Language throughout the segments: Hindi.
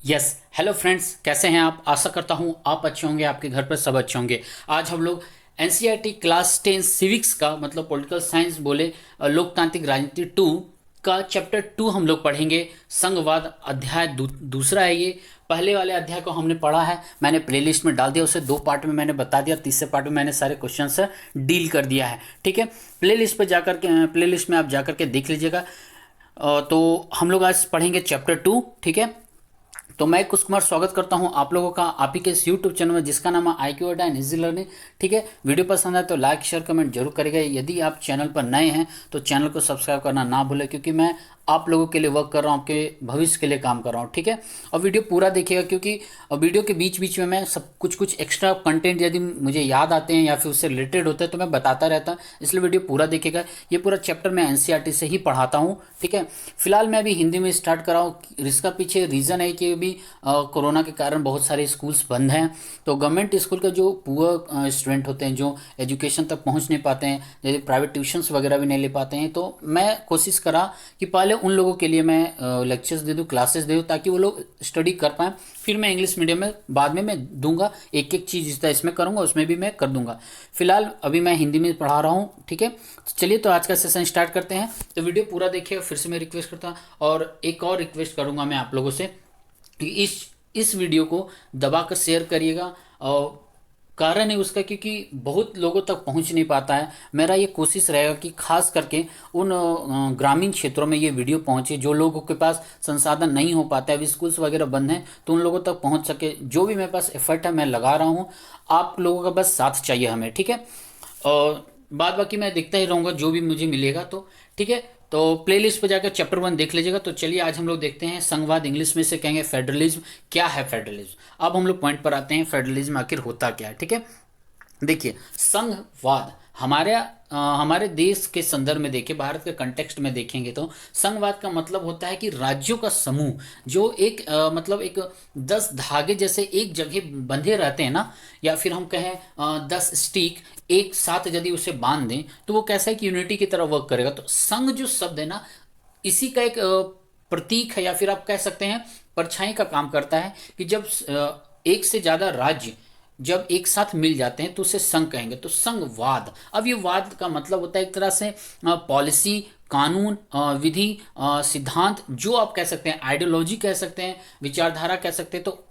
यस। हेलो फ्रेंड्स, कैसे हैं आप? आशा करता हूं आप अच्छे होंगे, आपके घर पर सब अच्छे होंगे। आज हम लोग एनसीईआरटी क्लास 10 सिविक्स का मतलब पॉलिटिकल साइंस बोले लोकतांत्रिक राजनीति 2 का चैप्टर 2 हम लोग पढ़ेंगे। संघवाद अध्याय दूसरा है ये। पहले वाले अध्याय को हमने पढ़ा है, मैंने प्लेलिस्ट में डाल दिया, उसे 2 पार्ट में मैंने बता दिया, तीसरे पार्ट में मैंने सारे क्वेश्चन से डील कर दिया है। ठीक है, प्लेलिस्ट पर जाकर के प्लेलिस्ट में आप जाकर के देख लीजिएगा। तो हम लोग आज पढ़ेंगे चैप्टर 2। ठीक है, तो मैं कुश कुमार स्वागत करता हूं आप लोगों का आप ही के इस यूट्यूब चैनल में जिसका नाम है IQ अड्डा एंड इजी लर्निंग। ठीक है, वीडियो पसंद आए तो लाइक शेयर कमेंट जरूर करेगा। यदि आप चैनल पर नए हैं तो चैनल को सब्सक्राइब करना ना भूलें, क्योंकि मैं आप लोगों के लिए वर्क कर रहा हूँ, आपके भविष्य के लिए काम कर रहा हूँ। ठीक है, और वीडियो पूरा देखिएगा, क्योंकि वीडियो के बीच बीच में मैं सब कुछ कुछ एक्स्ट्रा कंटेंट यदि मुझे याद आते हैं या फिर उससे रिलेटेड होते हैं तो मैं बताता रहता हूँ, इसलिए वीडियो पूरा देखिएगा। ये पूरा चैप्टर मैं एनसीईआरटी से ही पढ़ाता हूँ। ठीक है, फिलहाल मैं अभी हिंदी में स्टार्ट कर रहा हूँ। इसका पीछे रीज़न है कि अभी कोरोना के कारण बहुत सारे स्कूल्स बंद हैं, तो गवर्नमेंट स्कूल के जो पुअर स्टूडेंट होते हैं, जो एजुकेशन तक पहुंच नहीं पाते हैं, जैसे प्राइवेट ट्यूशन्स वगैरह भी नहीं ले पाते हैं, तो मैं कोशिश करा कि पहले उन लोगों के लिए मैं लेक्चर्स दे दूँ, क्लासेस दे दूँ, ताकि वो लोग स्टडी कर पाएँ। फिर मैं इंग्लिश मीडियम में बाद में मैं दूंगा, एक एक चीज़ जितना इसमें करूँगा उसमें भी मैं कर दूंगा। फिलहाल अभी मैं हिंदी में पढ़ा रहा हूँ। ठीक है, तो चलिए तो आज का सेशन स्टार्ट करते हैं। तो वीडियो पूरा देखिए, फिर से मैं रिक्वेस्ट करता हूँ, और एक और रिक्वेस्ट करूँगा मैं आप लोगों से कि इस वीडियो को दबाकर शेयर करिएगा। और कारण है उसका क्योंकि बहुत लोगों तक पहुंच नहीं पाता है। मेरा ये कोशिश रहेगा कि खास करके उन ग्रामीण क्षेत्रों में ये वीडियो पहुंचे जो लोगों के पास संसाधन नहीं हो पाता है, अभी स्कूल्स वगैरह बंद हैं, तो उन लोगों तक पहुंच सके। जो भी मेरे पास एफर्ट है मैं लगा रहा हूँ, आप लोगों का बस साथ चाहिए हमें। ठीक है, और बाद बाकी मैं देखता ही रहूँगा जो भी मुझे मिलेगा। तो ठीक है, तो प्लेलिस्ट पे जाकर चैप्टर 1 देख लीजिएगा। तो चलिए आज हम लोग देखते हैं संघवाद, इंग्लिश में से कहेंगे फेडरलिज्म। क्या है फेडरलिज्म? अब हम लोग पॉइंट पर आते हैं, फेडरलिज्म आखिर होता क्या है। ठीक है, देखिए संघवाद हमारे देश के संदर्भ में देखिए, भारत के कंटेक्स्ट में देखेंगे तो संघवाद का मतलब होता है कि राज्यों का समूह जो एक मतलब एक 10 धागे जैसे एक जगह बंधे रहते हैं ना, या फिर हम कहें 10 स्टिक एक साथ यदि उसे बांध दें तो वो कैसा है कि यूनिटी की तरह वर्क करेगा। तो संघ जो शब्द है ना, इसी का एक प्रतीक है, या फिर आप कह सकते हैं परछाई का काम करता है कि जब एक से ज्यादा राज्य जब एक साथ मिल जाते हैं तो उसे संघ कहेंगे। तो संघवाद, अब ये वाद का मतलब होता है एक तरह से पॉलिसी, कानून, विधि, सिद्धांत, जो आप कह सकते हैं, आइडियोलॉजी कह सकते हैं, विचारधारा कह सकते हैं। तो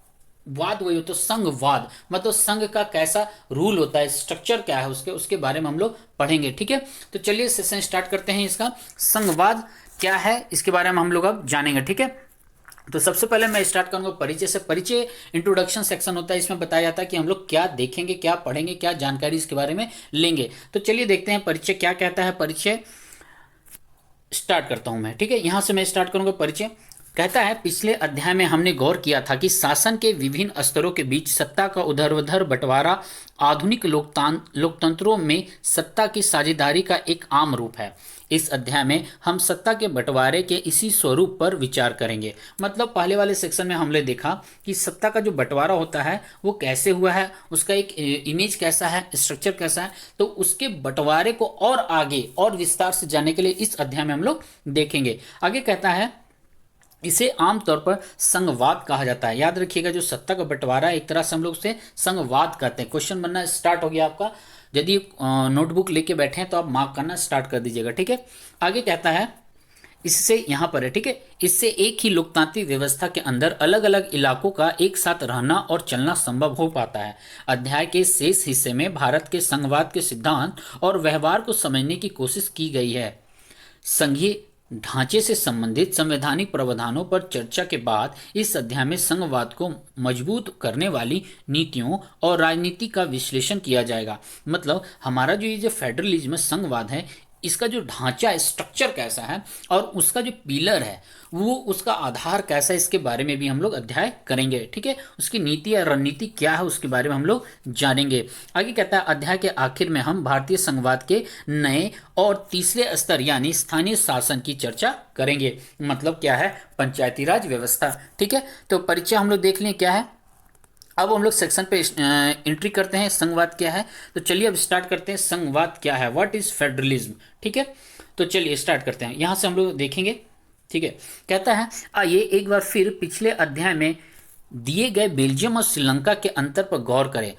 वाद वही हो, तो संघवाद मतलब संघ का कैसा रूल होता है, स्ट्रक्चर क्या है उसके उसके बारे में हम लोग पढ़ेंगे। ठीक है, तो चलिए सेशन स्टार्ट करते हैं। इसका संघवाद क्या है इसके बारे में हम लोग अब जानेंगे। ठीक है, तो सबसे पहले मैं स्टार्ट करूंगा परिचय से। परिचय इंट्रोडक्शन सेक्शन होता है, इसमें बताया जाता है कि हम लोग क्या देखेंगे, क्या पढ़ेंगे, क्या जानकारी इसके बारे में लेंगे। तो चलिए देखते हैं परिचय क्या कहता है। परिचय स्टार्ट करता हूं मैं। ठीक है, यहां से मैं स्टार्ट करूंगा। परिचय कहता है, पिछले अध्याय में हमने गौर किया था कि शासन के विभिन्न स्तरों के बीच सत्ता का उधर बंटवारा आधुनिक लोकतंत्रों में सत्ता की साझेदारी का एक आम रूप है। इस अध्याय में हम सत्ता के बंटवारे के इसी स्वरूप पर विचार करेंगे। मतलब पहले वाले सेक्शन में हमने देखा कि सत्ता का जो बंटवारा होता है वो कैसे हुआ है, उसका एक इमेज कैसा है, स्ट्रक्चर कैसा है। तो उसके बंटवारे को और आगे और विस्तार से जानने के लिए इस अध्याय में हम लोग देखेंगे। आगे कहता है, इसे आमतौर पर संघवाद कहा जाता है। याद रखिएगा, जो सत्ता का बंटवारा है एक तरह से हम लोग उसे संघवाद कहते हैं। क्वेश्चन बनना स्टार्ट हो गया आपका, यदि नोटबुक लेके बैठे हैं तो आप मार्क करना स्टार्ट कर दीजिएगा। ठीक है, आगे कहता है, इससे यहां पर है, ठीक है, इससे एक ही लोकतांत्रिक व्यवस्था के अंदर अलग अलग इलाकों का एक साथ रहना और चलना संभव हो पाता है। अध्याय के शेष हिस्से में भारत के संघवाद के सिद्धांत और व्यवहार को समझने की कोशिश की गई है। संघीय ढांचे से संबंधित संवैधानिक प्रावधानों पर चर्चा के बाद इस अध्याय में संघवाद को मजबूत करने वाली नीतियों और राजनीति का विश्लेषण किया जाएगा। मतलब हमारा जो ये जो फेडरलिज्म संघवाद है, इसका जो ढांचा है, स्ट्रक्चर कैसा है, और उसका जो पिलर है वो उसका आधार कैसा है, इसके बारे में भी हम लोग अध्याय करेंगे। ठीक है, उसकी नीति या रणनीति क्या है उसके बारे में हम लोग जानेंगे। आगे कहता है, अध्याय के आखिर में हम भारतीय संघवाद के नए और तीसरे स्तर यानी स्थानीय शासन की चर्चा करेंगे। मतलब क्या है, पंचायती राज व्यवस्था। ठीक है, तो परिचय हम लोग देख लें क्या है। अब हम लोग सेक्शन पे एंट्री करते हैं, संघवाद क्या है। तो चलिए अब स्टार्ट करते हैं, संघवाद क्या है, व्हाट इज फेडरलिज्म। ठीक है, तो चलिए स्टार्ट करते हैं, यहां से हम लोग देखेंगे। ठीक है, कहता है, आइए एक बार फिर पिछले अध्याय में दिए गए बेल्जियम और श्रीलंका के अंतर पर गौर करें।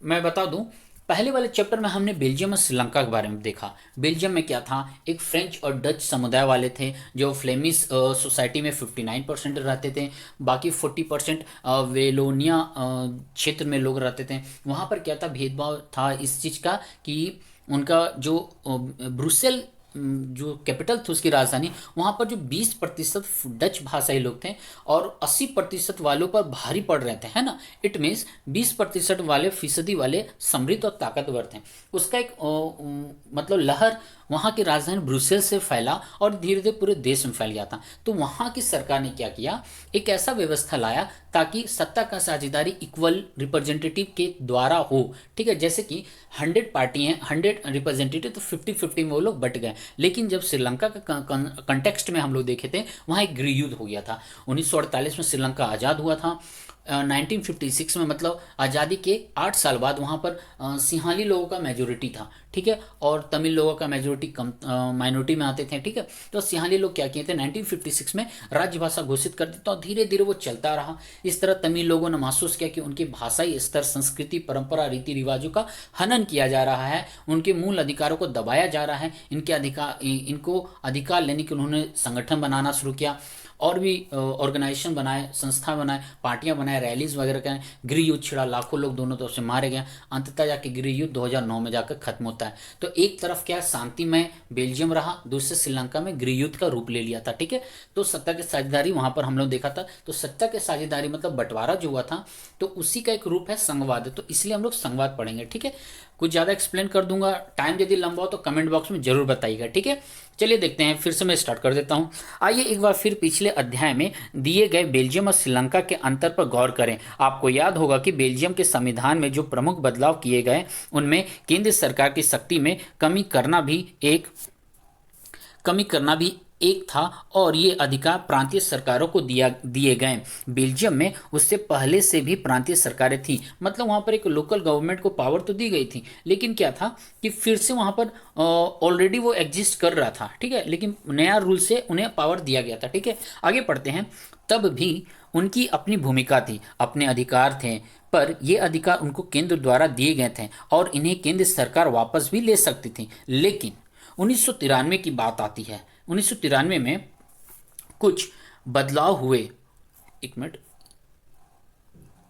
मैं बता दूं, पहले वाले चैप्टर में हमने बेल्जियम और श्रीलंका के बारे में देखा। बेल्जियम में क्या था, एक फ्रेंच और डच समुदाय वाले थे जो फ्लेमिश सोसाइटी में 59% रहते थे, बाकी 40% वेलोनिया क्षेत्र में लोग रहते थे। वहाँ पर क्या था, भेदभाव था इस चीज़ का कि उनका जो ब्रुसेल जो कैपिटल थी उसकी राजधानी, वहाँ पर जो 20% डच भाषाई लोग थे और 80% वालों पर भारी पड़ रहे थे, है ना। इट मीन्स 20% वाले फीसदी वाले समृद्ध और ताकतवर थे। उसका एक मतलब लहर वहाँ की राजधानी ब्रुसेल से फैला और धीरे धीरे पूरे देश में फैल गया था। तो वहाँ की सरकार ने क्या किया, एक ऐसा व्यवस्था लाया ताकि सत्ता का साझेदारी इक्वल रिप्रेजेंटेटिव के द्वारा हो। ठीक है, जैसे कि 100 पार्टी हैं, 100 रिप्रेजेंटेटिव, तो 50-50 में वो लोग बट गए। लेकिन जब श्रीलंका का कंटेक्स्ट में हम लोग देखे थे, वहाँ एक गृह युद्ध हो गया था। 1948 में श्रीलंका आज़ाद हुआ था। 1956 में मतलब आज़ादी के 8 साल बाद वहाँ पर सिंहाली लोगों का मेजोरिटी था। ठीक है, और तमिल लोगों का मेजोरिटी कम माइनॉरिटी में आते थे। ठीक है, तो सिंहाली लोग क्या किए थे, 1956 में राजभाषा घोषित कर दी, तो धीरे धीरे वो चलता रहा। इस तरह तमिल लोगों ने महसूस किया कि उनकी भाषाई स्तर, संस्कृति, परंपरा, रीति रिवाजों का हनन किया जा रहा है, उनके मूल अधिकारों को दबाया जा रहा है। इनको अधिकार लेने के उन्होंने संगठन बनाना शुरू किया और भी ऑर्गेनाइजेशन बनाए, संस्था बनाए, पार्टियां बनाए, रैलीज वगैरह कराए। गृह युद्ध छिड़ा, लाखों लोग दोनों तरफ से मारे गए। अंततः जाके गृह युद्ध 2009 में जाकर खत्म होता है। तो एक तरफ क्या शांतिमय बेल्जियम रहा, दूसरे श्रीलंका में गृह युद्ध का रूप ले लिया था। ठीक है, तो सत्ता की साझेदारी वहां पर हम लोग देखा था। तो सत्ता की साझेदारी मतलब बंटवारा जो हुआ था, तो उसी का एक रूप है संघवाद। तो इसलिए हम लोग संघवाद पढ़ेंगे। ठीक है, कुछ ज़्यादा एक्सप्लेन कर दूंगा, टाइम यदि लंबा हो तो कमेंट बॉक्स में जरूर बताइएगा। ठीक है, चलिए देखते हैं, फिर से मैं स्टार्ट कर देता हूं। आइए एक बार फिर पिछले अध्याय में दिए गए बेल्जियम और श्रीलंका के अंतर पर गौर करें। आपको याद होगा कि बेल्जियम के संविधान में जो प्रमुख बदलाव किए गए, उनमें केंद्र सरकार की शक्ति में कमी करना भी एक था और ये अधिकार प्रांतीय सरकारों को दिए गए। बेल्जियम में उससे पहले से भी प्रांतीय सरकारें थी, मतलब वहाँ पर एक लोकल गवर्नमेंट को पावर तो दी गई थी, लेकिन क्या था कि फिर से वहाँ पर ऑलरेडी वो एग्जिस्ट कर रहा था। ठीक है, लेकिन नया रूल से उन्हें पावर दिया गया था। ठीक है, आगे पढ़ते हैं। तब भी उनकी अपनी भूमिका थी, अपने अधिकार थे, पर ये अधिकार उनको केंद्र द्वारा दिए गए थे और इन्हें केंद्र सरकार वापस भी ले सकती थी। लेकिन 1993 की बात आती है। 1993 में कुछ बदलाव हुए। एक मिनट,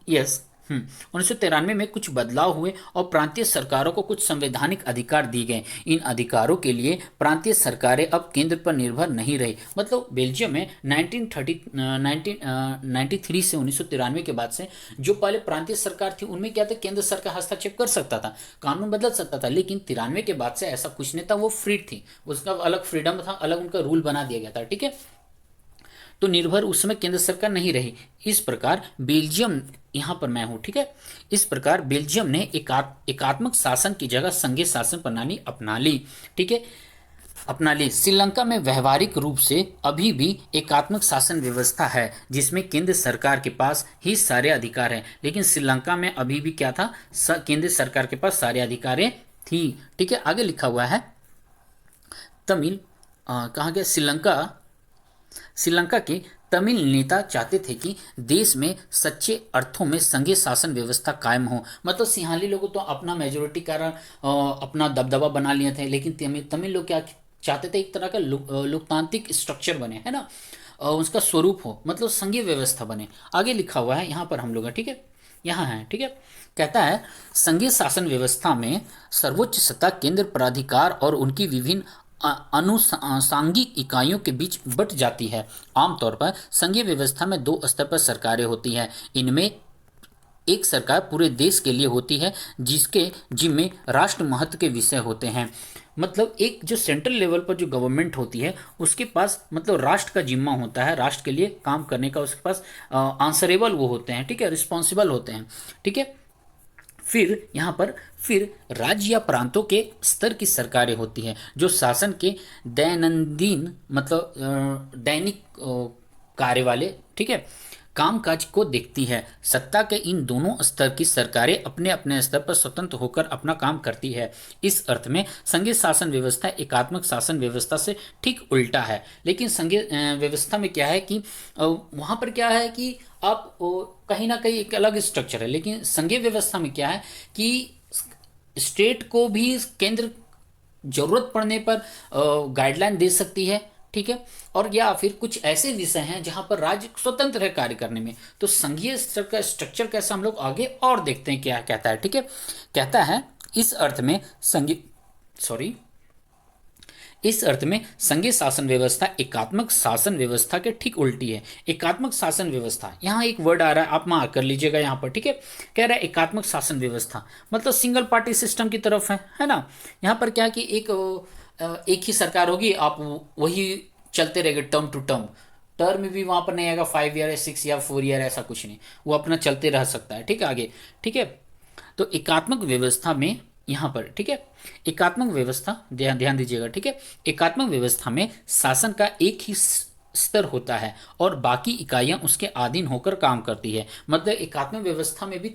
यस, 1993 में कुछ बदलाव हुए और प्रांतीय सरकारों को कुछ संवैधानिक अधिकार दिए गए। इन अधिकारों के लिए प्रांतीय सरकारें अब केंद्र पर निर्भर नहीं रही। मतलब बेल्जियम में 1993 से 1993 के बाद से जो पहले प्रांतीय सरकार थी, उनमें क्या था, केंद्र सरकार हस्तक्षेप कर सकता था, कानून बदल सकता था। लेकिन 93 के बाद से ऐसा कुछ नहीं था, वो फ्री थी, उसका अलग फ्रीडम था, अलग उनका रूल बना दिया गया था। ठीक है, तो निर्भर उस समय केंद्र सरकार नहीं रही। इस प्रकार बेल्जियम, यहां पर मैं हूं, ठीक है, इस प्रकार बेल्जियम ने एकात्मक शासन की जगह संघीय शासन प्रणाली अपना ली। ठीक है, अपना ली। श्रीलंका में व्यवहारिक रूप से अभी भी एकात्मक शासन व्यवस्था है, जिसमें केंद्र सरकार के पास ही सारे अधिकार हैं। लेकिन श्रीलंका में अभी भी क्या था, केंद्र सरकार के पास सारे अधिकारें थी। ठीक है, आगे लिखा हुआ है तमिल, कहाँ गया, श्रीलंका के तमिल नेता चाहते थे कि देश में सच्चे अर्थों में संघीय शासन व्यवस्था कायम हो। मतलब सिंहाली लोगों तो अपना मेजोरिटी कारण अपना दबदबा बना लिए थे, लेकिन तमिल लोग क्या चाहते थे, एक तरह का लोकतांत्रिक स्ट्रक्चर बने, है ना, उसका स्वरूप हो, मतलब संघीय व्यवस्था बने। आगे लिखा हुआ है यहाँ पर हम लोग, ठीक है, यहाँ है। ठीक है, कहता है संघीय शासन व्यवस्था में सर्वोच्च सत्ता केंद्र प्राधिकार और उनकी विभिन्न अनुसांगिक इकाइयों के बीच बट जाती है। आमतौर पर संघीय व्यवस्था में दो स्तर पर सरकारें होती हैं। इनमें एक सरकार पूरे देश के लिए होती है, जिसके जिम्मे राष्ट्र महत्व के विषय होते हैं। मतलब एक जो सेंट्रल लेवल पर जो गवर्नमेंट होती है, उसके पास मतलब राष्ट्र का जिम्मा होता है, राष्ट्र के लिए काम करने का उसके पास आंसरेबल वो होते हैं। ठीक है, रिस्पॉन्सिबल होते हैं। ठीक है, फिर यहाँ पर फिर राज्य या प्रांतों के स्तर की सरकारें होती हैं, जो शासन के दैनंदिन मतलब दैनिक कार्य वाले, ठीक है, कामकाज को देखती है। सत्ता के इन दोनों स्तर की सरकारें अपने अपने स्तर पर स्वतंत्र होकर अपना काम करती है। इस अर्थ में संघीय शासन व्यवस्था एकात्मक शासन व्यवस्था से ठीक उल्टा है। लेकिन संघीय व्यवस्था में क्या है कि वहाँ पर क्या है कि आप कहीं ना कहीं एक अलग स्ट्रक्चर है, लेकिन संघीय व्यवस्था में क्या है कि स्टेट को भी केंद्र जरूरत पड़ने पर गाइडलाइन दे सकती है, ठीक है, और या फिर कुछ ऐसे विषय हैं जहां पर राज्य स्वतंत्र है कार्य करने में। तो संघीय स्तर का स्ट्रक्चर कैसा हम लोग आगे और देखते हैं क्या कहता है, ठीक है। कहता है इस अर्थ में संघीय शासन व्यवस्था एकात्मक शासन व्यवस्था के ठीक उल्टी है। एकात्मक शासन व्यवस्था, यहाँ एक वर्ड आ रहा है, आप मार्क कर लीजिएगा यहाँ पर, ठीक है। कह रहा है एकात्मक शासन व्यवस्था मतलब सिंगल पार्टी सिस्टम की तरफ है ना। यहाँ पर क्या कि एक ही सरकार होगी, आप वही चलते रहेंगे टर्म टू टर्म। टर्म भी वहां पर नहीं आएगा 5 ईयर या 6 या 4 ईयर, ऐसा कुछ नहीं, वो अपना चलते रह सकता है, ठीक है, आगे, ठीक है। तो एकात्मक व्यवस्था में यहाँ पर, ठीक है, एकात्मक व्यवस्था ध्यान ध्यान दीजिएगा, ठीक है। एकात्मक व्यवस्था में शासन का एक ही स्तर होता है और बाकी इकाइयां उसके अधीन होकर काम करती है। मतलब एकात्मक व्यवस्था में भी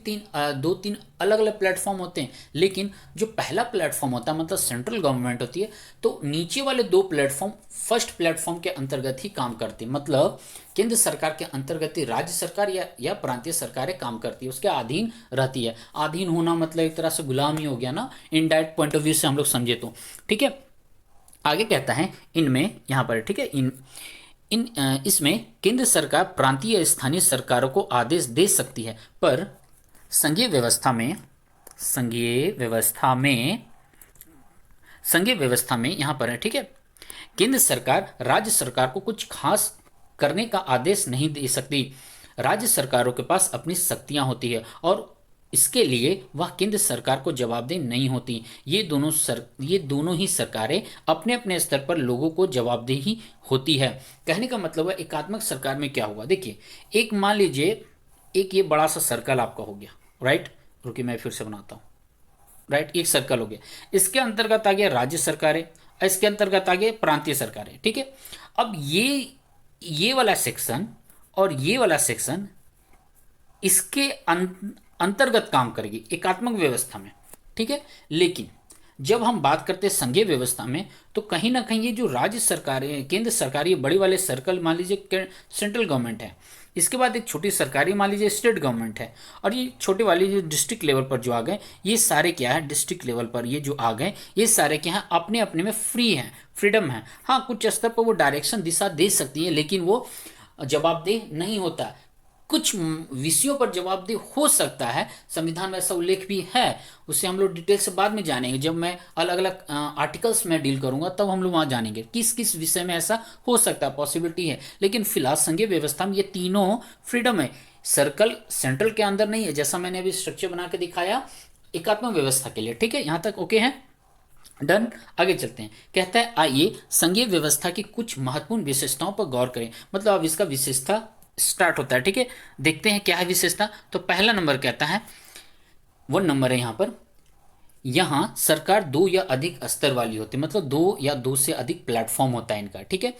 दो तीन अलग अलग प्लेटफॉर्म होते हैं, लेकिन जो पहला प्लेटफॉर्म होता है मतलब सेंट्रल गवर्नमेंट होती है, तो नीचे वाले दो प्लेटफॉर्म फर्स्ट प्लेटफॉर्म के अंतर्गत ही काम करते हैं। मतलब केंद्र सरकार के अंतर्गत ही राज्य सरकार या प्रांतीय सरकारें काम करती है, उसके अधीन रहती है। अधीन होना मतलब एक तरह से गुलाम ही हो गया ना, इनडायरेक्ट पॉइंट ऑफ व्यू से हम लोग समझे तो, ठीक है। आगे कहता है इनमें यहाँ पर, ठीक है, इसमें केंद्र सरकार प्रांतीय या स्थानीय सरकारों को आदेश दे सकती है, पर संघीय व्यवस्था में यहाँ पर है, ठीक है, केंद्र सरकार राज्य सरकार को कुछ खास करने का आदेश नहीं दे सकती। राज्य सरकारों के पास अपनी शक्तियां होती है और इसके लिए वह केंद्र सरकार को जवाबदेह नहीं होती। ये दोनों ही सरकारें अपने अपने स्तर पर लोगों को जवाबदेही होती है। कहने का मतलब है एकात्मक सरकार में क्या हुआ, देखिए, एक मान लीजिए एक ये बड़ा सा सर्कल आपका हो गया, राइट, रुकिए मैं फिर से बनाता हूँ, राइट, एक सर्कल हो गया, इसके अंतर्गत आ गया राज्य सरकारें, इसके अंतर्गत आ गए प्रांतीय सरकारें, ठीक है। अब ये वाला सेक्शन और ये वाला सेक्शन इसके अंतर्गत काम करेगी एकात्मक व्यवस्था में, ठीक है। लेकिन जब हम बात करते हैं संघीय व्यवस्था में, तो कहीं ना कहीं ये जो राज्य सरकारें, केंद्र सरकार, ये बड़े वाले सर्कल मान लीजिए सेंट्रल गवर्नमेंट है, इसके बाद एक छोटी सरकारी मान लीजिए स्टेट गवर्नमेंट है, और ये छोटे वाले जो डिस्ट्रिक्ट लेवल पर जो आ गए, ये सारे क्या है, डिस्ट्रिक्ट लेवल पर ये जो आ गए, ये सारे क्या है, अपने अपने में फ्री हैं, फ्रीडम है। हाँ, कुछ स्तर पर वो डायरेक्शन दिशा दे सकती है, लेकिन वो जवाबदेह नहीं होता। कुछ विषयों पर जवाबदेह हो सकता है, संविधान में ऐसा उल्लेख भी है, उसे हम लोग डिटेल से बाद में जानेंगे। जब मैं अलग अलग आर्टिकल्स में डील करूंगा तब हम लोग वहां जानेंगे किस किस विषय में ऐसा हो सकता है, पॉसिबिलिटी है। लेकिन फिलहाल संघीय व्यवस्था में ये तीनों फ्रीडम है। सर्कल सेंट्रल के अंदर नहीं है, जैसा मैंने अभी स्ट्रक्चर बना के दिखाया एकात्मक व्यवस्था के लिए, ठीक है। यहां तक ओके है, डन। आगे चलते हैं, कहता है आइए संघीय व्यवस्था की कुछ महत्वपूर्ण विशेषताओं पर गौर करें। मतलब अब इसका विशेषता स्टार्ट होता है, ठीक है। देखते हैं क्या है विशेषता। तो पहला नंबर कहता है, 1 नंबर है यहाँ पर, यहां सरकार 2 या अधिक स्तर वाली होती है, मतलब 2 या 2 से अधिक प्लेटफॉर्म होता है इनका, ठीक है।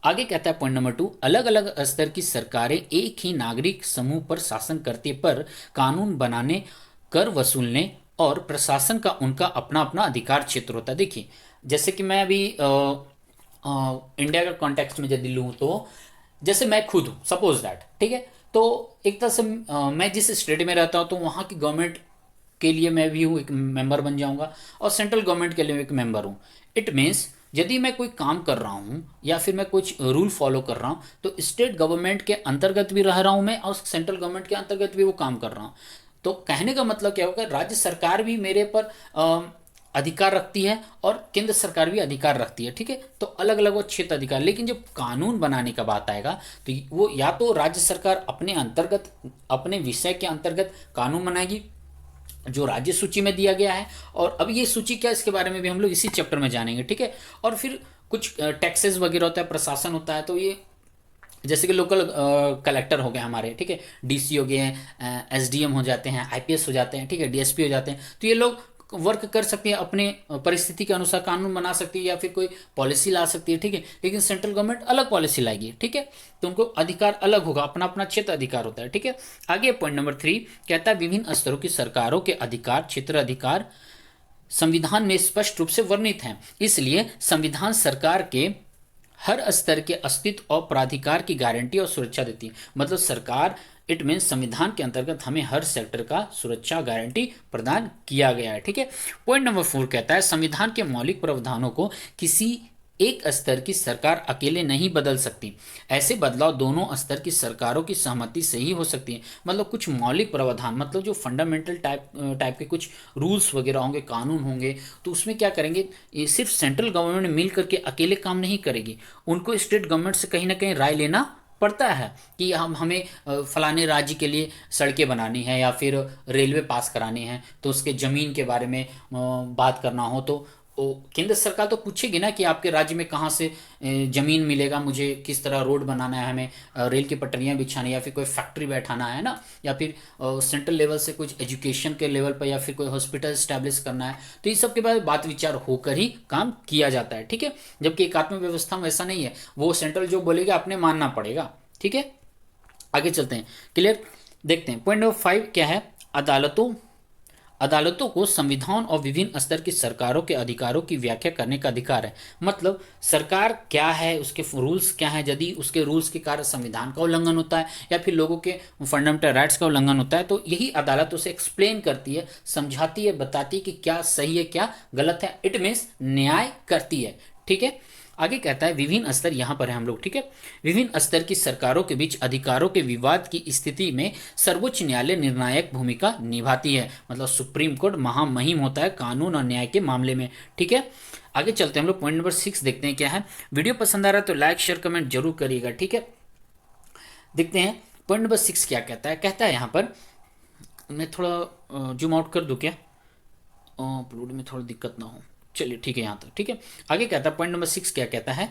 आगे कहता है पॉइंट नंबर 2, अलग अलग स्तर की सरकारें एक ही नागरिक समूह पर शासन करती, पर कानून बनाने, कर वसूलने और प्रशासन का उनका अपना अपना अधिकार क्षेत्र होता है। देखिए, जैसे कि मैं अभी इंडिया का कॉन्टेक्स्ट में यदि लूँ, तो जैसे मैं खुद हूँ, सपोज दैट, ठीक है। तो एक तरह से मैं जिस स्टेट में रहता हूँ, तो वहाँ की गवर्नमेंट के लिए मैं भी हूँ, एक मेंबर बन जाऊँगा, और सेंट्रल गवर्नमेंट के लिए एक मेंबर हूँ। इट मीन्स यदि मैं कोई काम कर रहा हूँ या फिर मैं कुछ रूल फॉलो कर रहा हूँ, तो स्टेट गवर्नमेंट के अंतर्गत भी रह रहा हूँ मैं, और सेंट्रल गवर्नमेंट के अंतर्गत भी वो काम कर रहा हूँ। तो कहने का मतलब क्या होगा, राज्य सरकार भी मेरे पर अधिकार रखती है और केंद्र सरकार भी अधिकार रखती है, ठीक है। तो अलग अलग वो क्षेत्र अधिकार, लेकिन जब कानून बनाने का बात आएगा, तो वो या तो राज्य सरकार अपने अंतर्गत, अपने विषय के अंतर्गत कानून बनाएगी जो राज्य सूची में दिया गया है, और अब ये सूची क्या, इसके बारे में भी हम लोग इसी चैप्टर में जानेंगे, ठीक है। और फिर कुछ टैक्सेस वगैरह होता है, प्रशासन होता है, तो ये जैसे कि लोकल कलेक्टर हो गए हमारे, ठीक है, डीसी हो गए हैं, एसडीएम हो जाते हैं, आईपीएस हो जाते हैं, ठीक है, डीएसपी हो जाते हैं। तो ये लोग वर्क कर सकती है, अपने परिस्थिति के अनुसार कानून बना सकती है या फिर कोई पॉलिसी ला सकती है, ठीक है। लेकिन सेंट्रल गवर्नमेंट अलग पॉलिसी लाएगी, ठीक है। तो उनको अधिकार अलग होगा, अपना अपना क्षेत्र अधिकार होता है, ठीक है। आगे पॉइंट नंबर 3 कहता है विभिन्न स्तरों की सरकारों के अधिकार क्षेत्र अधिकार संविधान में स्पष्ट रूप से वर्णित हैं, इसलिए संविधान सरकार के हर स्तर के अस्तित्व और प्राधिकार की गारंटी और सुरक्षा देती है। मतलब सरकार, इट मीन संविधान के अंतर्गत हमें हर सेक्टर का सुरक्षा गारंटी प्रदान किया गया है, ठीक है। पॉइंट नंबर 4 कहता है संविधान के मौलिक प्रावधानों को किसी एक स्तर की सरकार अकेले नहीं बदल सकती, ऐसे बदलाव दोनों स्तर की सरकारों की सहमति से ही हो सकती है। मतलब कुछ मौलिक प्रावधान, मतलब जो फंडामेंटल टाइप के कुछ रूल्स वगैरह होंगे, कानून होंगे, तो उसमें क्या करेंगे, ये सिर्फ सेंट्रल गवर्नमेंट मिल करके अकेले काम नहीं करेगी, उनको स्टेट गवर्नमेंट से कहीं ना कहीं राय लेना पड़ता है कि हमें फलाने राज्य के लिए सड़कें बनानी है या फिर रेलवे पास करानी है, तो उसके ज़मीन के बारे में बात करना हो तो केंद्र सरकार तो पूछेगी ना कि आपके राज्य में कहाँ से ज़मीन मिलेगा, मुझे किस तरह रोड बनाना है, हमें रेल की पटरियाँ बिछानी है या फिर कोई फैक्ट्री बैठाना है ना, या फिर सेंट्रल लेवल से कुछ एजुकेशन के लेवल पर या फिर कोई हॉस्पिटल स्टैब्लिश करना है, तो ये सब के बाद बात विचार होकर ही काम किया जाता है, ठीक है। जबकि एकात्मक व्यवस्था में ऐसा नहीं है, वो सेंट्रल जो बोलेगा आपने मानना पड़ेगा, ठीक है। आगे चलते हैं, क्लियर। देखते हैं पॉइंट नंबर 5 क्या है, अदालतों को संविधान और विभिन्न स्तर की सरकारों के अधिकारों की व्याख्या करने का अधिकार है। मतलब सरकार क्या है, उसके रूल्स क्या है, यदि उसके रूल्स के कारण संविधान का उल्लंघन होता है या फिर लोगों के फंडामेंटल राइट्स का उल्लंघन होता है, तो यही अदालत उसे एक्सप्लेन करती है, समझाती है, बताती है कि क्या सही है क्या गलत है, इट मीन्स न्याय करती है, ठीक है। आगे कहता है विभिन्न स्तर, यहां पर है हम लोग, ठीक है। विभिन्न स्तर की सरकारों के बीच अधिकारों के विवाद की स्थिति में सर्वोच्च न्यायालय निर्णायक भूमिका निभाती है। मतलब सुप्रीम कोर्ट महामहिम होता है कानून और न्याय के मामले में, ठीक है। आगे चलते हैं हम लोग, पॉइंट नंबर 6 देखते हैं क्या है। वीडियो पसंद आ रहा है तो लाइक शेयर कमेंट जरूर करिएगा, ठीक है। देखते हैं पॉइंट नंबर 6 क्या कहता है। कहता है यहाँ पर, मैं थोड़ा जूम आउट कर दूं क्या, अपलोड में थोड़ा दिक्कत ना हो, चलिए ठीक है यहाँ तक, ठीक है। आगे कहता है पॉइंट नंबर 6 क्या कहता है,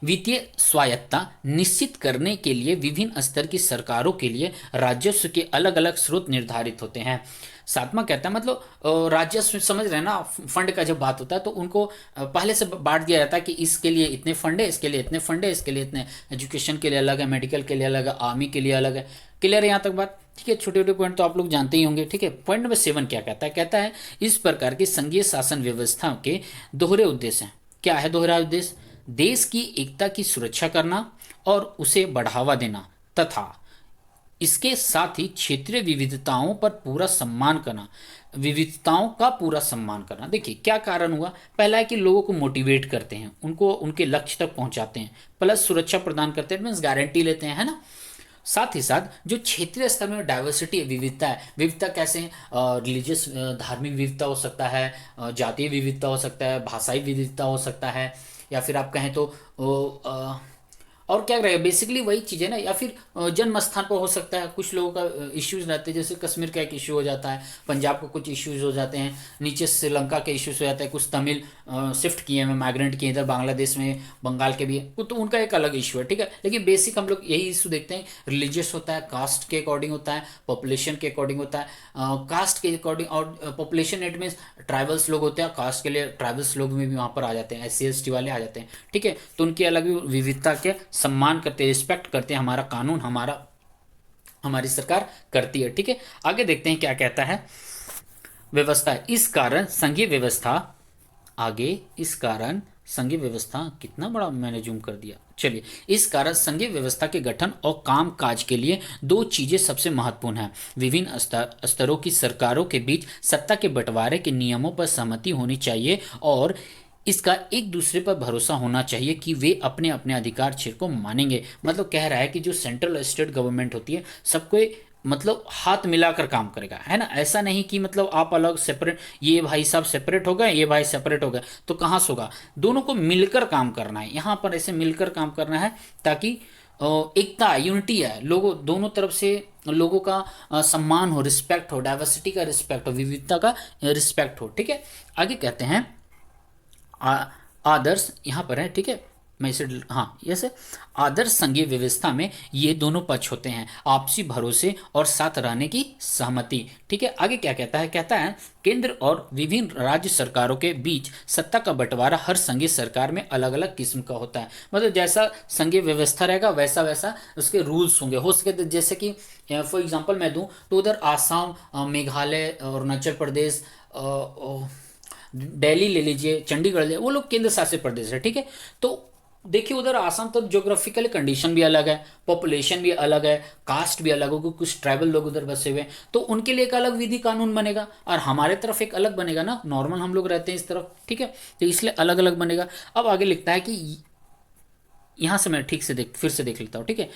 वित्तीय स्वायत्तता निश्चित करने के लिए विभिन्न स्तर की सरकारों के लिए राजस्व के अलग अलग स्रोत निर्धारित होते हैं। 7वां कहता है मतलब राजस्व, समझ रहे हैं ना, फंड का जब बात होता है तो उनको पहले से बांट दिया जाता है कि इसके लिए इतने फंड है, इसके लिए इतने फंड है, इसके लिए इतने, एजुकेशन के लिए अलग है, मेडिकल के लिए अलग है, आर्मी के लिए अलग है। क्लियर है यहाँ तक बात, ठीक है। छोटे छोटे पॉइंट तो आप लोग जानते ही होंगे, ठीक है। पॉइंट नंबर 7 क्या कहता है। कहता है इस प्रकार की संघीय शासन व्यवस्था के दोहरे उद्देश्य हैं। क्या है दोहरा उद्देश्य, देश की एकता की सुरक्षा करना और उसे बढ़ावा देना तथा इसके साथ ही क्षेत्रीय विविधताओं पर पूरा सम्मान करना, विविधताओं का पूरा सम्मान करना। देखिए क्या कारण हुआ, पहला है कि लोगों को मोटिवेट करते हैं, उनको उनके लक्ष्य तक पहुंचाते हैं, प्लस सुरक्षा प्रदान करते हैं, मीन्स गारंटी लेते हैं, है ना। साथ ही साथ जो क्षेत्रीय स्तर में डाइवर्सिटी है, विविधता है, विविधता कैसे है, रिलीजियस धार्मिक विविधता हो सकता है, जातीय विविधता हो सकता है, भाषाई विविधता हो सकता है, या फिर आप कहें तो और क्या रहेगा, बेसिकली वही चीज़ है ना, या फिर जन्म स्थान पर हो सकता है। कुछ लोगों का इश्यूज रहते हैं, जैसे कश्मीर का एक इशू हो जाता है, पंजाब का कुछ इश्यूज हो जाते हैं, नीचे श्रीलंका के इश्यूज हो जाते हैं, कुछ तमिल शिफ्ट किए हैं, माइग्रेंट किए इधर, बांग्लादेश में, बंगाल के भी है, तो उनका एक अलग इशू है, ठीक है। लेकिन बेसिक हम लोग यही इशू देखते हैं, रिलीजियस होता है, कास्ट के अकॉर्डिंग होता है, पॉपुलेशन के अकॉर्डिंग होता है, कास्ट के अकॉर्डिंग, और पॉपुलेशन इट मीन्स ट्राइबल्स लोग होते हैं, कास्ट के लिए ट्राइबल्स लोग में भी वहाँ पर आ जाते हैं, SC ST वाले आ जाते हैं, ठीक है। तो उनकी अलग विविधता के सम्मान करते हैं, रिस्पेक्ट करते हैं, हमारा कानून, हमारी सरकार करती है, ठीक है। आगे देखते हैं क्या कहता है, व्यवस्था। इस कारण संघीय व्यवस्था, आगे इस कारण संघीय व्यवस्था, कितना बड़ा मैंने जूम कर दिया, चलिए। इस कारण संघीय व्यवस्था के गठन और काम काज के लिए दो चीजें सबसे महत्वपूर्ण हैं, विभिन्न स्तरों की सरकारों के बीच सत्ता के बंटवारे के नियमों पर सहमति होनी चाहिए और इसका एक दूसरे पर भरोसा होना चाहिए कि वे अपने अपने अधिकार क्षेत्र को मानेंगे। मतलब कह रहा है कि जो सेंट्रल स्टेट गवर्नमेंट होती है, सबको मतलब हाथ मिलाकर काम करेगा, है ना। ऐसा नहीं कि मतलब आप अलग सेपरेट, ये भाई साहब सेपरेट हो गए, ये भाई सेपरेट हो गए, तो कहाँ से होगा, दोनों को मिलकर काम करना है। यहाँ पर ऐसे मिलकर काम करना है ताकि एकता, यूनिटी है, लोगों दोनों तरफ से लोगों का सम्मान हो, रिस्पेक्ट हो, डाइवर्सिटी का रिस्पेक्ट हो, विविधता का रिस्पेक्ट हो, ठीक है। आगे कहते हैं आदर्श, यहाँ पर है, ठीक है। मैं इसे हाँ यस, आदर्श संघीय व्यवस्था में ये दोनों पक्ष होते हैं, आपसी भरोसे और साथ रहने की सहमति। ठीक है, आगे क्या कहता है, कहता है केंद्र और विभिन्न राज्य सरकारों के बीच सत्ता का बंटवारा हर संघीय सरकार में अलग अलग किस्म का होता है। मतलब जैसा संघीय व्यवस्था रहेगा वैसा वैसा उसके रूल्स होंगे। हो सके तो जैसे कि फॉर एग्जांपल मैं दूं तो उधर आसाम, मेघालय, अरुणाचल प्रदेश, दिल्ली ले लीजिए, चंडीगढ़ ले, वो लोग केंद्र शासित प्रदेश है। ठीक है, तो देखिए उधर आसाम तो ज्योग्राफिकल कंडीशन भी अलग है, पॉपुलेशन भी अलग है, कास्ट भी अलग होगी, कुछ ट्राइबल लोग उधर बसे हुए हैं, तो उनके लिए एक अलग विधि कानून बनेगा और हमारे तरफ एक अलग बनेगा ना, नॉर्मल हम लोग रहते हैं इस तरफ। ठीक है, तो इसलिए अलग अलग बनेगा। अब आगे लिखता है कि यहाँ से मैं ठीक से फिर से देख लेता हूँ। ठीक है,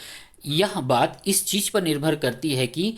यह बात इस चीज पर निर्भर करती है कि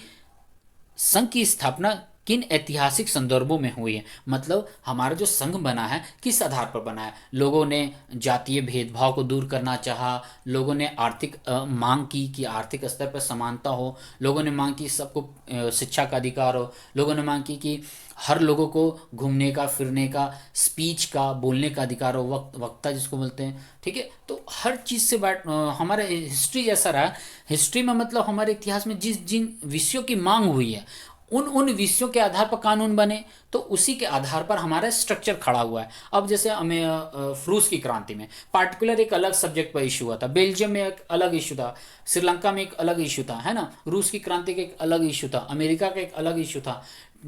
संघ की स्थापना किन ऐतिहासिक संदर्भों में हुई है। मतलब हमारा जो संघ बना है किस आधार पर बना है। लोगों ने जातीय भेदभाव को दूर करना चाहा, लोगों ने आर्थिक मांग की कि आर्थिक स्तर पर समानता हो, लोगों ने मांग की सबको शिक्षा का अधिकार हो, लोगों ने मांग की कि हर लोगों को घूमने का, फिरने का, स्पीच का, बोलने का अधिकार हो, वक्ता जिसको बोलते हैं। ठीक है, तो हर चीज़ से हमारा हिस्ट्री जैसा रहा। हिस्ट्री में मतलब हमारे इतिहास में जिस जिन विषयों की मांग हुई है उन उन विषयों के आधार पर कानून बने, तो उसी के आधार पर हमारा स्ट्रक्चर खड़ा हुआ है। अब जैसे हमें रूस की क्रांति में पार्टिकुलर एक अलग सब्जेक्ट पर इशू हुआ था, बेल्जियम में एक अलग इशू था, श्रीलंका में एक अलग इशू था, है ना। रूस की क्रांति का एक अलग इशू था, अमेरिका का एक अलग इशू था।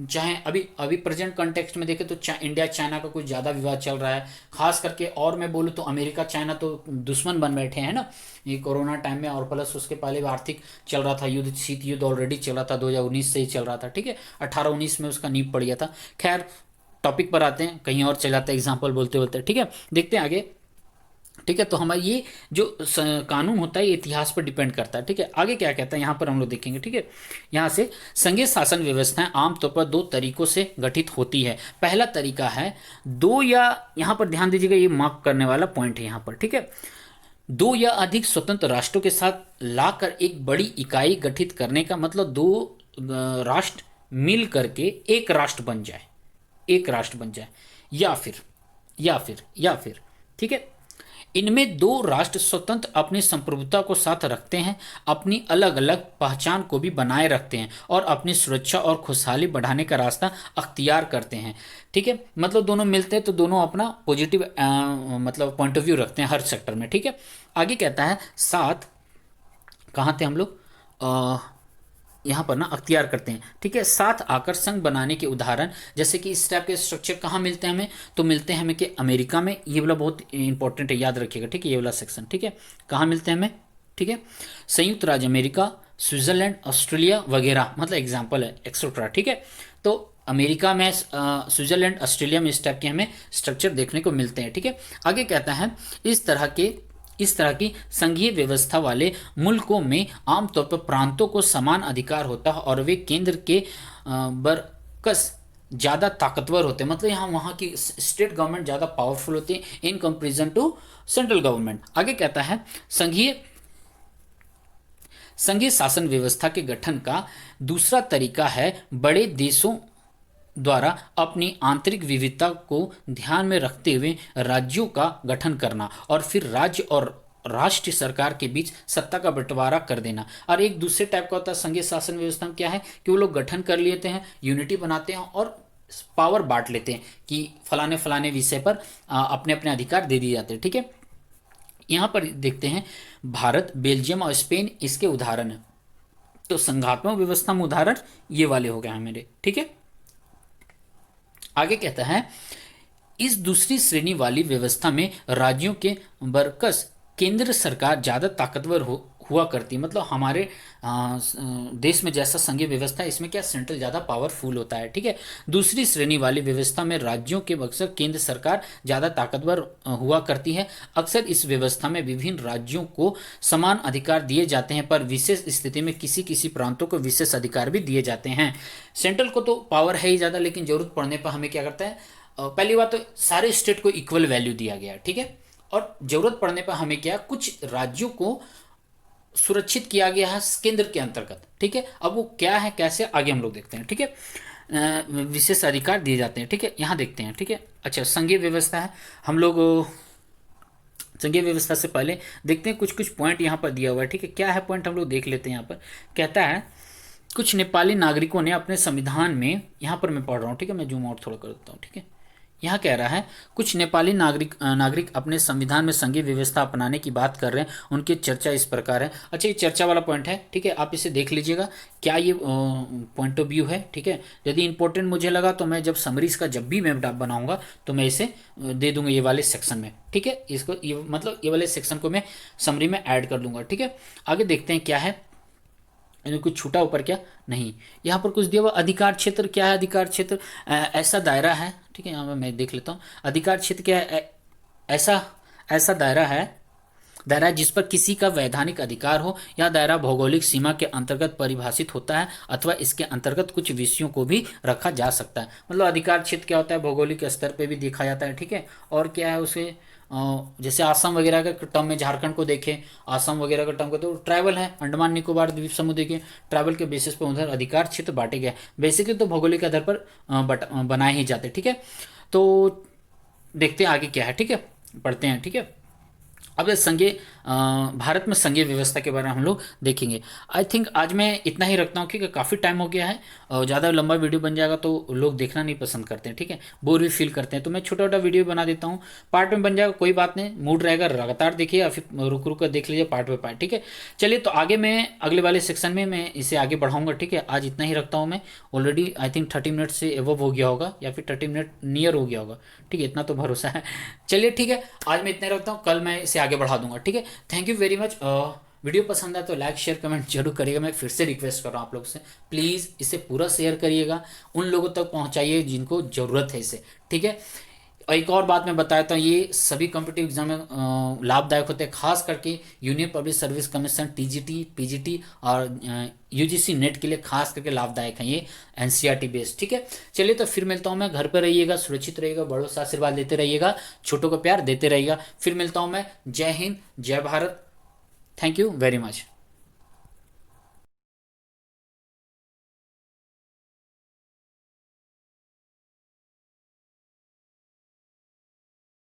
चाहे अभी अभी प्रेजेंट कॉन्टेक्स्ट में देखें तो इंडिया चाइना का कुछ ज़्यादा विवाद चल रहा है, खास करके। और मैं बोलूँ तो अमेरिका चाइना तो दुश्मन बन बैठे हैं ना ये कोरोना टाइम में, और प्लस उसके पहले भी आर्थिक चल रहा था युद्ध, शीत युद्ध ऑलरेडी चल रहा था, 2019 से ही चल रहा था। ठीक है, 18-19 में उसका नींव पड़ गया था। खैर टॉपिक पर आते हैं, कहीं और चल जाते हैं एग्जाम्पल बोलते बोलते। ठीक है, देखते हैं आगे। ठीक है, तो हमारा ये जो कानून होता है ये इतिहास पर डिपेंड करता है। ठीक है, आगे क्या कहता है यहाँ पर हम लोग देखेंगे। ठीक है, यहाँ से संघीय शासन व्यवस्थाएं आमतौर पर दो तरीकों से गठित होती है। पहला तरीका है दो या, यहाँ पर ध्यान दीजिएगा ये मार्क करने वाला पॉइंट है यहाँ पर। ठीक है, दो या अधिक स्वतंत्र राष्ट्रों के साथ लाकर एक बड़ी इकाई गठित करने का मतलब दो राष्ट्र मिल करके एक राष्ट्र बन जाए, एक राष्ट्र बन जाए, या फिर ठीक है, इनमें दो राष्ट्र स्वतंत्र अपनी संप्रभुता को साथ रखते हैं, अपनी अलग अलग पहचान को भी बनाए रखते हैं और अपनी सुरक्षा और खुशहाली बढ़ाने का रास्ता अख्तियार करते हैं। ठीक है, मतलब दोनों मिलते हैं तो दोनों अपना पॉजिटिव मतलब पॉइंट ऑफ व्यू रखते हैं हर सेक्टर में। ठीक है, आगे कहता है साथ, कहाँ थे हम लोग, यहाँ पर ना अख्तियार करते हैं। ठीक है, साथ आकर संघ बनाने के उदाहरण जैसे कि इस टाइप के स्ट्रक्चर कहाँ मिलते हैं हमें, तो मिलते हैं हमें कि अमेरिका में, ये वाला बहुत इंपॉर्टेंट है, याद रखिएगा। ठीक है, ये वाला सेक्शन। ठीक है, कहाँ मिलते हैं हमें, ठीक है, संयुक्त राज्य अमेरिका, स्विट्जरलैंड, ऑस्ट्रेलिया वगैरह, मतलब एग्जाम्पल है एक्सेट्रा। ठीक है, तो अमेरिका में, स्विट्जरलैंड, ऑस्ट्रेलिया में इस टाइप के हमें स्ट्रक्चर देखने को मिलते हैं। ठीक है, आगे कहता है इस तरह की संघीय व्यवस्था वाले मुल्कों में आमतौर पर प्रांतों को समान अधिकार होता है और वे केंद्र के बरकस ज़्यादा ताकतवर होते हैं। मतलब यहाँ वहाँ की स्टेट गवर्नमेंट ज़्यादा पावरफुल होती है in comparison to central government. आगे कहता है संघीय शासन व्यवस्था के गठन का दूसरा तरीका है बड़े देशों द्वारा अपनी आंतरिक विविधता को ध्यान में रखते हुए राज्यों का गठन करना और फिर राज्य और राष्ट्रीय सरकार के बीच सत्ता का बंटवारा कर देना। और एक दूसरे टाइप का होता है संघीय शासन व्यवस्था में, क्या है कि वो लोग गठन कर लेते हैं, यूनिटी बनाते हैं और पावर बांट लेते हैं कि फलाने फलाने विषय पर अपने अपने अधिकार दे दिए जाते हैं। ठीक है, यहाँ पर देखते हैं भारत, बेल्जियम और स्पेन इसके उदाहरण है। तो संघात्मक व्यवस्था में उदाहरण ये वाले हो गए हैं मेरे। ठीक है, आगे कहता है इस दूसरी श्रेणी वाली व्यवस्था में राज्यों के बरकस केंद्र सरकार ज्यादा ताकतवर हुआ करती है। मतलब हमारे देश में जैसा संघीय व्यवस्था है इसमें क्या सेंट्रल ज़्यादा पावरफुल होता है। ठीक है, दूसरी श्रेणी वाली व्यवस्था में राज्यों के अक्सर केंद्र सरकार ज़्यादा ताकतवर हुआ करती है। अक्सर इस व्यवस्था में विभिन्न राज्यों को समान अधिकार दिए जाते हैं, पर विशेष स्थिति में किसी किसी प्रांतों को विशेष अधिकार भी दिए जाते हैं। सेंट्रल को तो पावर है ही ज़्यादा, लेकिन जरूरत पड़ने पर हमें क्या करता है, पहली बात तो सारे स्टेट को इक्वल वैल्यू दिया गया है। ठीक है, और जरूरत पड़ने पर हमें क्या, कुछ राज्यों को सुरक्षित किया गया है केंद्र के अंतर्गत। ठीक है, अब वो क्या है कैसे आगे हम लोग देखते हैं। ठीक है, विशेष अधिकार दिए जाते हैं। ठीक है, यहाँ देखते हैं। ठीक है, अच्छा संघीय व्यवस्था है, हम लोग संघीय व्यवस्था से पहले देखते हैं कुछ कुछ पॉइंट यहाँ पर दिया हुआ है। ठीक है, क्या है पॉइंट हम लोग देख लेते हैं। यहाँ पर कहता है कुछ नेपाली नागरिकों ने अपने संविधान में, यहाँ पर मैं पढ़ रहा हूँ, ठीक है, मैं जूम आउट थोड़ा कर देता हूँ। ठीक है, यहाँ कह रहा है कुछ नेपाली नागरिक अपने संविधान में संघीय व्यवस्था अपनाने की बात कर रहे हैं, उनकी चर्चा इस प्रकार है। अच्छा, ये चर्चा वाला पॉइंट है। ठीक है, आप इसे देख लीजिएगा क्या ये पॉइंट ऑफ व्यू है। ठीक है, यदि इंपॉर्टेंट मुझे लगा तो मैं जब समरीज का जब भी मैं बनाऊंगा तो मैं इसे दे दूंगा ये वाले सेक्शन में। ठीक है, इसको ये मतलब ये वाले सेक्शन को मैं समरी में ऐड कर दूंगा। ठीक है, आगे देखते हैं क्या है, कुछ छूटा ऊपर क्या नहीं। यहाँ पर कुछ दिया हुआ अधिकार क्षेत्र क्या है। अधिकार क्षेत्र ऐसा दायरा है। ठीक है, यहाँ पर मैं देख लेता हूँ अधिकार क्षेत्र क्या है। ऐसा ऐसा दायरा है जिस पर किसी का वैधानिक अधिकार हो। यह दायरा भौगोलिक सीमा के अंतर्गत परिभाषित होता है अथवा इसके अंतर्गत कुछ विषयों को भी रखा जा सकता है। मतलब अधिकार क्षेत्र क्या होता है, भौगोलिक स्तर पे भी देखा जाता है। ठीक है, और क्या है उसे जैसे आसाम वगैरह का टर्म में झारखंड को देखें, आसाम वगैरह का टर्म को तो ट्राइबल है, अंडमान निकोबार द्वीप समूह देखें, ट्राइबल के बेसिस पर उधर अधिकार क्षेत्र बांटे गए। बेसिकली तो भौगोलिक आधार पर बनाए ही जाते। ठीक है, तो देखते हैं आगे क्या है। ठीक है, पढ़ते हैं। ठीक है, अब भारत में संघीय व्यवस्था के बारे में हम लोग देखेंगे। आई थिंक आज मैं इतना ही रखता हूँ क्योंकि काफ़ी टाइम हो गया है और ज़्यादा लंबा वीडियो बन जाएगा तो लोग देखना नहीं पसंद करते हैं। ठीक है, बोर भी फील करते हैं, तो मैं छोटा छोटा वीडियो बना देता हूँ। पार्ट में बन जाएगा, कोई बात नहीं, मूड रहेगा लगातार देखिए या फिर रुक रुक कर देख लीजिए पार्ट बाय पार्ट। ठीक है, चलिए तो आगे मैं अगले वाले सेक्शन में मैं इसे आगे बढ़ाऊंगा। ठीक है, आज इतना ही रखता हूँ मैं। ऑलरेडी आई थिंक 30 मिनट से एवव हो गया होगा या फिर 30 मिनट नियर हो गया होगा। ठीक है, इतना तो भरोसा है। चलिए ठीक है, आज मैं इतना ही रखता हूँ, कल मैं इसे आगे बढ़ा दूंगा। ठीक है, thank you very much. Video पसंद आए तो लाइक शेयर कमेंट जरूर करिएगा। मैं फिर से रिक्वेस्ट कर रहा हूँ आप लोग से, प्लीज़ इसे पूरा शेयर करिएगा, उन लोगों तक पहुँचाइए जिनको ज़रूरत है इसे। ठीक है, और एक और बात मैं बताता हूँ, ये सभी कॉम्पिटिटिव एग्जाम में लाभदायक होते हैं, खास करके union public service commission TGT PGT और यूजीसी नेट के लिए खास करके लाभदायक है ये एनसीईआरटी बेस्ड। ठीक है, चलिए तो फिर मिलता हूँ मैं। घर पर रहिएगा, सुरक्षित रहिएगा, बड़ों से आशीर्वाद लेते रहिएगा, छोटों को प्यार देते रहिएगा। फिर मिलता हूँ मैं। जय हिंद, जय Bharat, thank you very much.